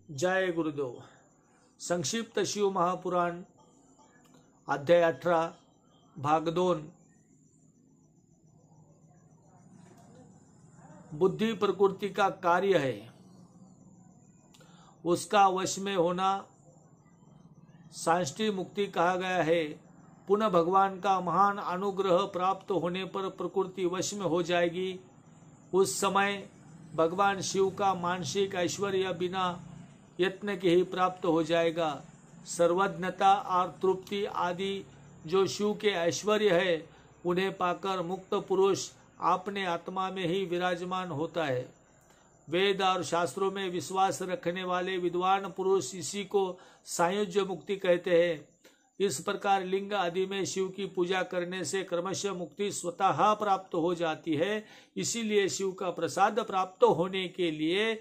जय गुरुदेव। संक्षिप्त शिव महापुराण अध्याय 18 भाग 2। बुद्धि प्रकृति का कार्य है, उसका वश में होना साष्टी मुक्ति कहा गया है। पुनः भगवान का महान अनुग्रह प्राप्त होने पर प्रकृति वश में हो जाएगी। उस समय भगवान शिव का मानसिक ऐश्वर्य बिना यत्न के ही प्राप्त हो जाएगा। सर्वज्ञता और तृप्ति आदि जो शिव के ऐश्वर्य है, उन्हें पाकर मुक्त पुरुष अपने आत्मा में ही विराजमान होता है। वेद और शास्त्रों में विश्वास रखने वाले विद्वान पुरुष इसी को सायुज्य मुक्ति कहते हैं। इस प्रकार लिंग आदि में शिव की पूजा करने से क्रमशः मुक्ति स्वतः प्राप्त हो जाती है। इसीलिए शिव का प्रसाद प्राप्त होने के लिए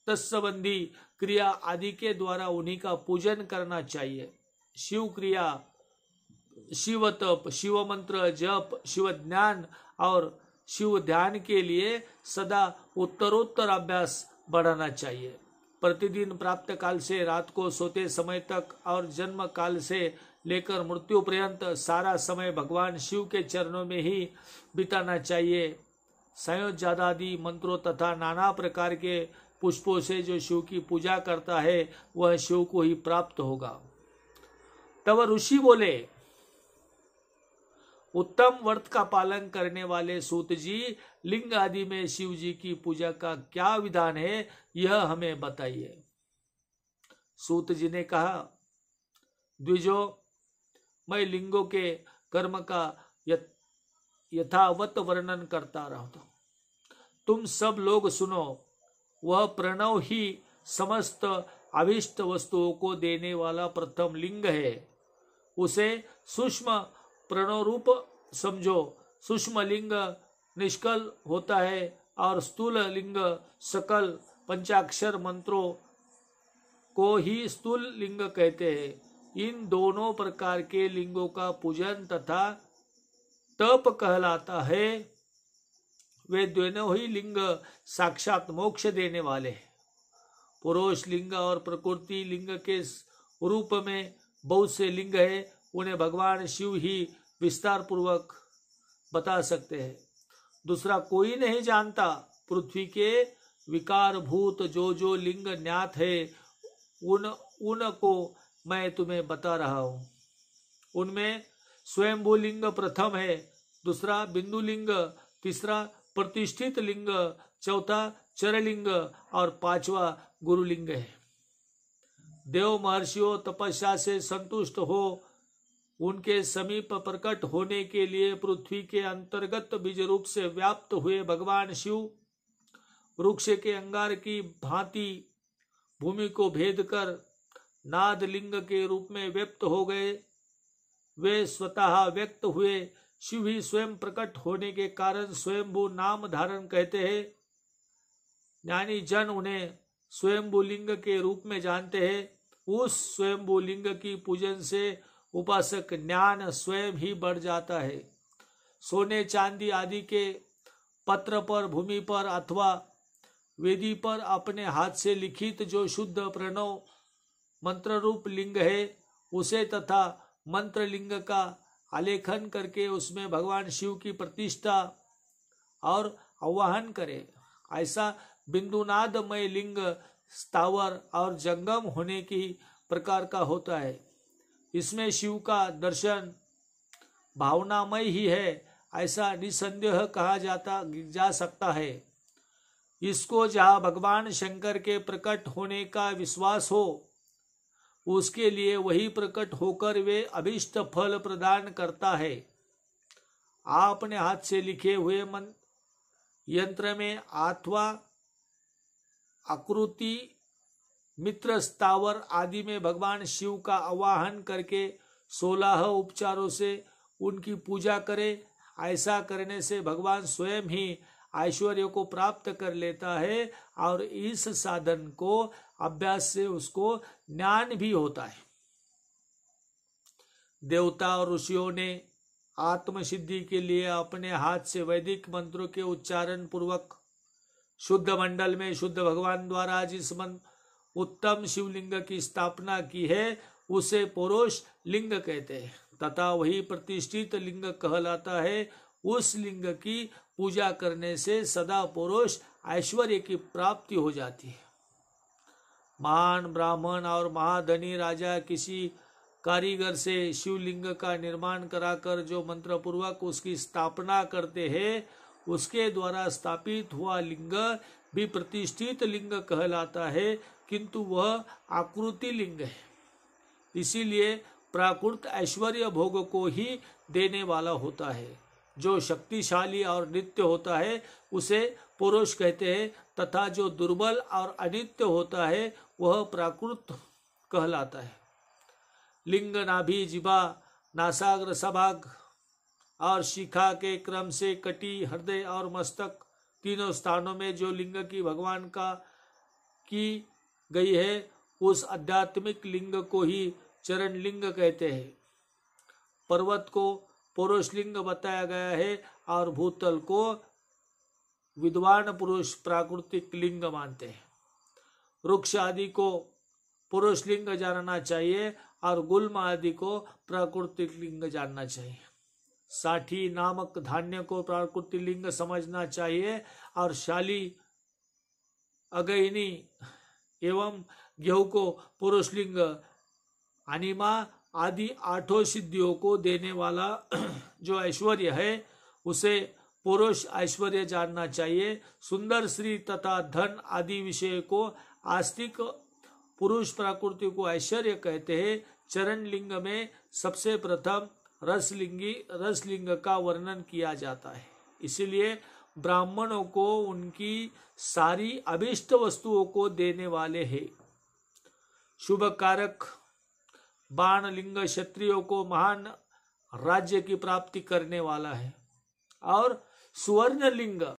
तत्संबंधी क्रिया आदि के द्वारा उन्हीं का पूजन करना चाहिए। शिव क्रिया, शिव तप, शिव मंत्र जप, शिव ज्ञान और शिव ध्यान के लिए सदा उत्तरोत्तर अभ्यास बढ़ाना चाहिए। प्रतिदिन प्राप्त काल से रात को सोते समय तक और जन्म काल से लेकर मृत्यु पर्यंत सारा समय भगवान शिव के चरणों में ही बिताना चाहिए। संयोजादादि मंत्रों तथा नाना प्रकार के पुष्पों से जो शिव की पूजा करता है, वह शिव को ही प्राप्त होगा। तब ऋषि बोले, उत्तम व्रत का पालन करने वाले सूत जी, लिंग आदि में शिव जी की पूजा का क्या विधान है, यह हमें बताइए। सूत जी ने कहा, द्विजो, मैं लिंगों के कर्म का यथावत वर्णन करता रहता हूं, तुम सब लोग सुनो। वह प्रणव ही समस्त अभिष्ट वस्तुओं को देने वाला प्रथम लिंग है। उसे सूक्ष्म प्रणव रूप समझो। सूक्ष्म लिंग निष्कल होता है और स्थूल लिंग सकल पंचाक्षर मंत्रों को ही स्थूल लिंग कहते हैं। इन दोनों प्रकार के लिंगों का पूजन तथा तप कहलाता है। वे दोनों ही लिंग साक्षात मोक्ष देने वाले हैं। पुरुष लिंग और प्रकृति लिंग के रूप में बहुत से लिंग है, उन्हें भगवान शिव ही विस्तार पूर्वक बता सकते हैं। दूसरा कोई नहीं जानता। पृथ्वी के विकार भूत जो लिंग ज्ञात है, उनको मैं तुम्हें बता रहा हूँ। उनमें स्वयंभू लिंग प्रथम है, दूसरा बिंदु लिंग, तीसरा प्रतिष्ठित लिंग, चौथा चरलिंग और पांचवा गुरुलिंग है। देव महर्षियों तपस्या से संतुष्ट हो उनके समीप प्रकट होने के लिए पृथ्वी के अंतर्गत बीज रूप से व्याप्त हुए भगवान शिव वृक्ष के अंगार की भांति भूमि को भेद कर नाद लिंग के रूप में व्यक्त हो गए। वे स्वतः व्यक्त हुए शिव ही स्वयं प्रकट होने के कारण स्वयंभू नाम धारण कहते हैं। ज्ञानी जन उन्हें स्वयंभू लिंग के रूप में जानते हैं। उस स्वयंभू लिंग की पूजन से उपासक ज्ञान स्वयं ही बढ़ जाता है। सोने चांदी आदि के पत्र पर, भूमि पर अथवा वेदी पर अपने हाथ से लिखित जो शुद्ध प्रणव मंत्र रूप लिंग है, उसे तथा मंत्र लिंग का आलेखन करके उसमें भगवान शिव की प्रतिष्ठा और आवाहन करे। ऐसा बिंदुनादमय लिंग स्थावर और जंगम होने की प्रकार का होता है। इसमें शिव का दर्शन भावनामय ही है, ऐसा निसंदेह कहा जा सकता है। इसको जहाँ भगवान शंकर के प्रकट होने का विश्वास हो, उसके लिए वही प्रकट होकर वे अभिष्ट फल प्रदान करता है। आपने हाथ से लिखे हुए यंत्र में अथवा आकृति, मित्र, स्थावर आदि में भगवान शिव का आवाहन करके 16 उपचारों से उनकी पूजा करे। ऐसा करने से भगवान स्वयं ही ऐश्वर्य को प्राप्त कर लेता है और इस साधन को अभ्यास से उसको ज्ञान भी होता है। देवता और ऋषियों ने आत्म सिद्धि के लिए अपने हाथ से वैदिक मंत्रों के उच्चारण पूर्वक शुद्ध मंडल में शुद्ध भगवान द्वारा जिस उत्तम शिवलिंग की स्थापना की है उसे पौरुष लिंग कहते हैं तथा वही प्रतिष्ठित लिंग कहलाता है। उस लिंग की पूजा करने से सदा पौरुष ऐश्वर्य की प्राप्ति हो जाती है। महान ब्राह्मण और महाधनी राजा किसी कारीगर से शिवलिंग का निर्माण कराकर जो मंत्र पूर्वक उसकी स्थापना करते हैं उसके द्वारा स्थापित हुआ लिंग भी प्रतिष्ठित लिंग कहलाता है, किंतु वह आकृति लिंग है। इसीलिए प्राकृत ऐश्वर्य भोग को ही देने वाला होता है। जो शक्तिशाली और नित्य होता है उसे पुरुष कहते हैं तथा जो दुर्बल और अनित्य होता है वह प्राकृत कहलाता है। लिंग नाभि जिह्वा नासाग्र सभाग और शिखा के क्रम से कटी हृदय और मस्तक तीनों स्थानों में जो लिंग की भगवान का की गई है उस आध्यात्मिक लिंग को ही चरण लिंग कहते हैं। पर्वत को पुरुष लिंग बताया गया है और भूतल को विद्वान पुरुष प्राकृतिक लिंग मानते हैं। वृक्ष आदि को पुरुष लिंग जानना चाहिए और गुल्म आदि को प्राकृतिक लिंग जानना चाहिए। साठी नामक धान्य को प्राकृतिक लिंग समझना चाहिए और शाली अगयनी एवं गेहूं को पुरुष लिंग, अनिमा आदि आठों सिद्धियों को देने वाला जो ऐश्वर्य है उसे पुरुष ऐश्वर्य जानना चाहिए। सुंदर स्त्री तथा धन आदि विषय को आस्तिक पुरुष प्रकृति को ऐश्वर्य कहते हैं। चरण लिंग में सबसे प्रथम रसलिंग का वर्णन किया जाता है। इसलिए ब्राह्मणों को उनकी सारी अभिष्ट वस्तुओं को देने वाले हैं। शुभ कारक बाण लिंग क्षत्रियों को महान राज्य की प्राप्ति करने वाला है और सुवर्ण लिंग